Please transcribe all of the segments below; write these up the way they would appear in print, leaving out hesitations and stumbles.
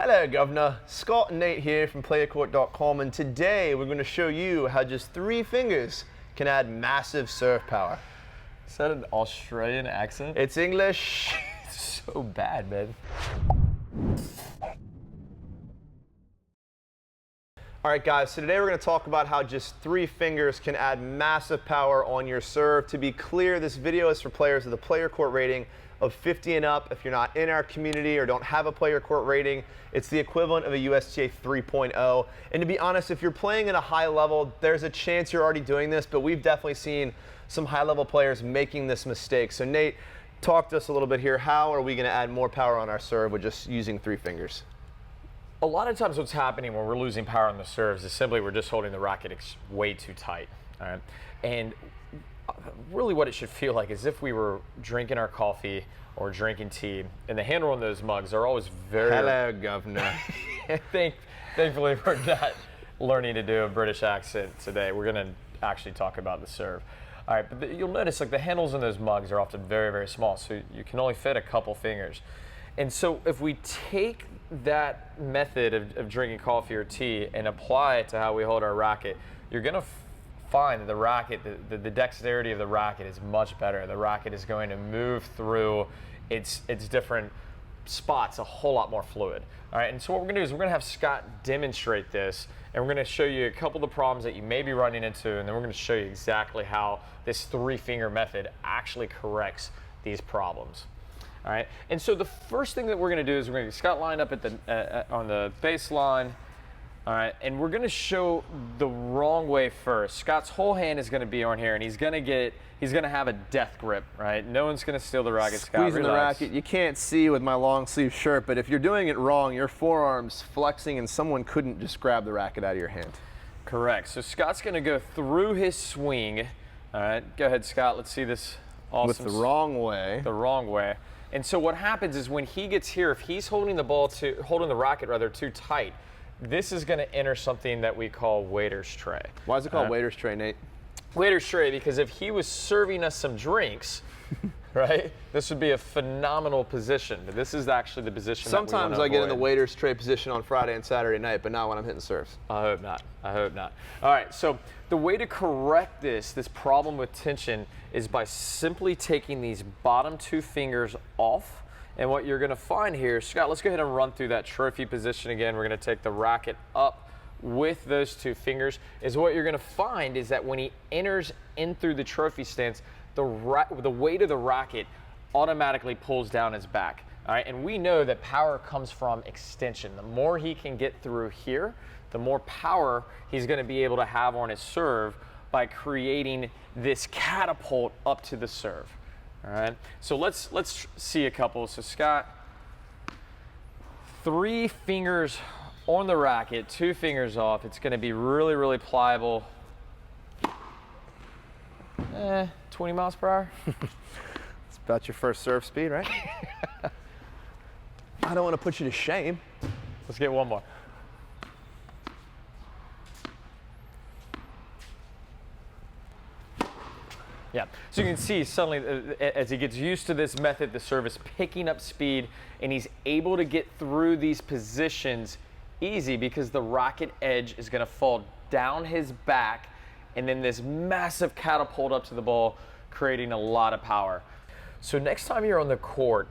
Hello, Governor. Scott and Nate here from PlayYourCourt.com, and today we're going to show you how just 3 fingers can add massive serve power. Is that an Australian accent? It's English. It's so bad, man. All right, guys, so today we're going to talk about how just 3 fingers can add massive power on your serve. To be clear, this video is for players with a Play Your Court rating of 50 and up. If you're not in our community or don't have a Play Your Court rating, it's the equivalent of a USTA 3.0. And to be honest, if you're playing at a high level, there's a chance you're already doing this, but we've definitely seen some high-level players making this mistake. So Nate, talk to us a little bit here. How are we going to add more power on our serve with just using 3 fingers? A lot of times what's happening when we're losing power on the serves is simply we're just holding the racket way too tight. All right? And really what it should feel like is if we were drinking our coffee or drinking tea, and the handle on those mugs are always very... Hello, Governor. Thankfully, we're not learning to do a British accent today. We're going to actually talk about the serve. All right, but you'll notice like the handles on those mugs are often very, very small, so you can only fit a couple fingers. And so if we take that method of drinking coffee or tea and apply it to how we hold our racket, you're going to find that the racket, the dexterity of the racket is much better. The racket is going to move through its different spots a whole lot more fluid. All right, and so what we're going to do is we're going to have Scott demonstrate this, and we're going to show you a couple of the problems that you may be running into, and then we're going to show you exactly how this 3-finger method actually corrects these problems. All right, and so the first thing that we're going to do is we're going to get Scott lined up at the on the baseline. All right, and we're going to show the wrong way first. Scott's whole hand is going to be on here, and he's going to have a death grip, right? No one's going to steal the racket. Scott, squeezing the racket. You can't see with my long sleeve shirt, but if you're doing it wrong, your forearm's flexing, and someone couldn't just grab the racket out of your hand. Correct. So Scott's going to go through his swing. All right, go ahead, Scott. Let's see this awesome. With the wrong way. The wrong way. And so what happens is when he gets here, if he's holding the racket rather too tight, this is going to enter something that we call waiter's tray. Why is it called waiter's tray, Nate? Waiter's tray because if he was serving us some drinks, right, this would be a phenomenal position. But this is actually the position Sometimes that we I get in the waiter's tray position on Friday and Saturday night, but not when I'm hitting serves. I hope not. I hope not. All right, so the way to correct this problem with tension is by simply taking these bottom 2 fingers off. And what you're going to find here, Scott, let's go ahead and run through that trophy position again. We're going to take the racket up with those 2 fingers. Is what you're going to find is that when he enters in through the trophy stance, the weight of the racket automatically pulls down his back. All right, and we know that power comes from extension. The more he can get through here, the more power he's going to be able to have on his serve by creating this catapult up to the serve. All right, so let's see a couple. So Scott, 3 fingers on the racket, 2 fingers off. It's going to be really, really pliable. 20 miles per hour. It's about your first serve speed, right? I don't want to put you to shame. Let's get one more. Yeah, so you can see suddenly as he gets used to this method, the serve is picking up speed and he's able to get through these positions easy because the racket edge is going to fall down his back and then this massive catapult up to the ball, creating a lot of power. So next time you're on the court,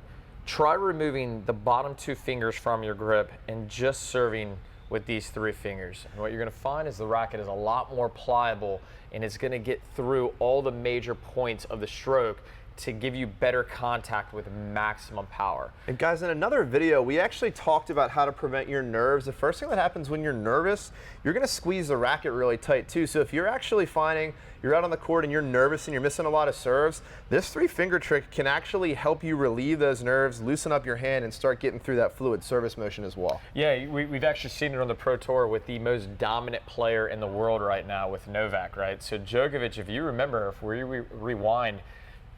try removing the bottom 2 fingers from your grip and just serving with these 3 fingers. And what you're going to find is the racket is a lot more pliable and it's going to get through all the major points of the stroke to give you better contact with maximum power. And guys, in another video, we actually talked about how to prevent your nerves. The first thing that happens when you're nervous, you're going to squeeze the racket really tight too. So if you're actually finding you're out on the court and you're nervous and you're missing a lot of serves, this 3-finger trick can actually help you relieve those nerves, loosen up your hand, and start getting through that fluid service motion as well. Yeah, we've actually seen it on the Pro Tour with the most dominant player in the world right now with Novak, right? So Djokovic, if you remember, if we rewind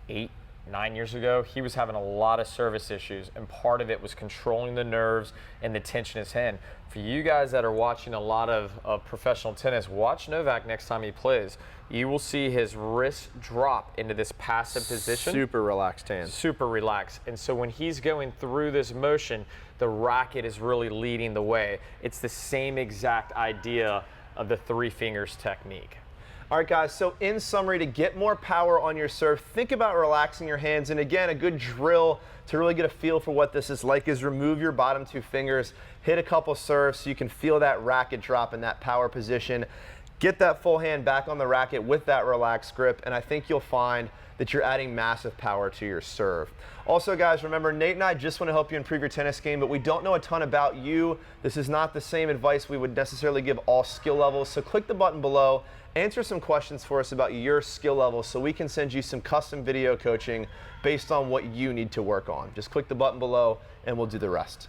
8, 9 years ago, he was having a lot of service issues, and part of it was controlling the nerves and the tension in his hand. For you guys that are watching a lot of professional tennis, watch Novak next time he plays. You will see his wrist drop into this passive position. Super relaxed hand. Super relaxed. And so when he's going through this motion, the racket is really leading the way. It's the same exact idea of the 3 fingers technique. All right, guys, so in summary, to get more power on your serve, think about relaxing your hands. And again, a good drill to really get a feel for what this is like is remove your bottom 2 fingers, hit a couple serves so you can feel that racket drop in that power position. Get that full hand back on the racket with that relaxed grip, and I think you'll find that you're adding massive power to your serve. Also, guys, remember, Nate and I just want to help you improve your tennis game, but we don't know a ton about you. This is not the same advice we would necessarily give all skill levels, so click the button below, answer some questions for us about your skill level so we can send you some custom video coaching based on what you need to work on. Just click the button below and we'll do the rest.